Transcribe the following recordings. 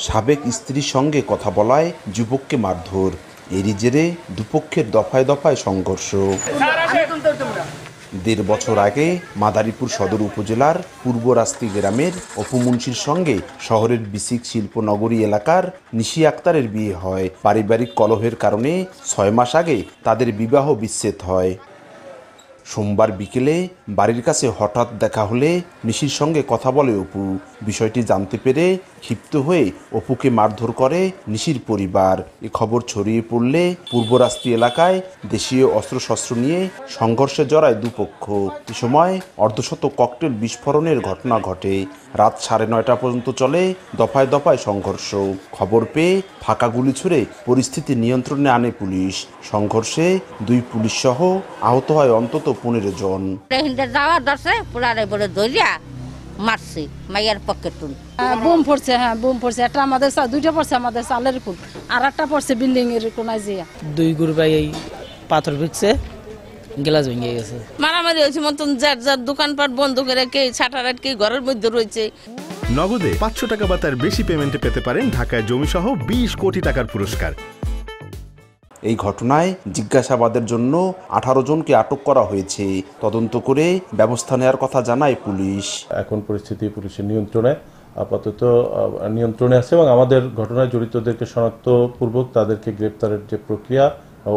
সাবেক স্ত্রীর সঙ্গে কথা বলায় যুবককে মারধর, এরই জেরে দুপক্ষের দফায় দফায় সংঘর্ষ। ১.৫ বছর আগে মাদারীপুর সদর উপজেলার পূর্ব রাস্তি গ্রামের অপু মুন্সির সঙ্গে শহরের বিসিক শিল্পনগরী এলাকার নিশি আক্তারের বিয়ে হয়। পারিবারিক কলহের কারণে ৬ মাস আগে তাদের বিবাহ বিচ্ছেদ হয়। সোমবার বিকেলে বাড়ির কাছে হঠাৎ দেখা হলে নিশির সঙ্গে কথা বলে অপু। বিষয়টি জানতে পেরে ক্ষিপ্ত হয়ে অপুকে মারধর করে নিশির পরিবার। এ খবর ছড়িয়ে পড়লে পূর্বরাস্তি এলাকায় দেশীয় অস্ত্রশস্ত্র নিয়ে সংঘর্ষে জড়ায় দুপক্ষ। এ সময় অর্ধশত ককটেল বিস্ফোরণের ঘটনা ঘটে। রাত ৯:৩০ পর্যন্ত চলে দফায় দফায় সংঘর্ষ। খবর পেয়ে ফাঁকা গুলি ছুড়ে পরিস্থিতি নিয়ন্ত্রণে আনে পুলিশ। সংঘর্ষে ২ পুলিশ সহ আহত হয় অন্তত ১৫ জন। মারছে মাইয়ার পকেট বোম পড়ছে, হ্যাঁ বোম পড়ছে। একটা আমাদের 2টা পড়ছে আমাদের চালের কোন, আর একটা পড়ছে বিল্ডিং এর কোনায় জিয়া। 2 গ্রুপ এই পাথর ফিকছে, গ্লাস ভেঙে গেছে। মারামারি হয়েছে মতন যার যার দোকানপাট বন্ধ করে কে ছাটার আটকে ঘরের মধ্যে রয়েছে। নগদে 500 টাকা বা তার বেশি পেমেন্টে পেতে পারেন ঢাকায় জমিসহ 20 কোটি টাকার পুরস্কার। এই ঘটনায় জিজ্ঞাসাবাদের জন্য 18 জনকে আটক করা হয়েছে। তদন্ত করে ব্যবস্থা নেওয়ার কথা জানায় পুলিশ। এখন পরিস্থিতি পুলিশের নিয়ন্ত্রণে, আপাতত নিয়ন্ত্রণে আছে এবং আমাদের ঘটনায় জড়িতদেরকে শনাক্তপূর্বক তাদেরকে গ্রেপ্তারের যে প্রক্রিয়া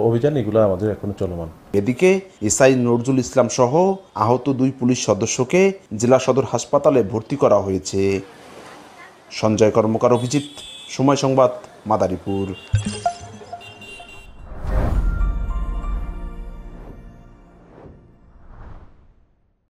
অভিযান এগুলো আমাদের এখনো চলমান। এদিকে এসআই নজরুল ইসলাম সহ আহত 2 পুলিশ সদস্যকে জেলা সদর হাসপাতালে ভর্তি করা হয়েছে। সঞ্জয় কর্মকার, অভিজিৎ, সময় সংবাদ, মাদারীপুর।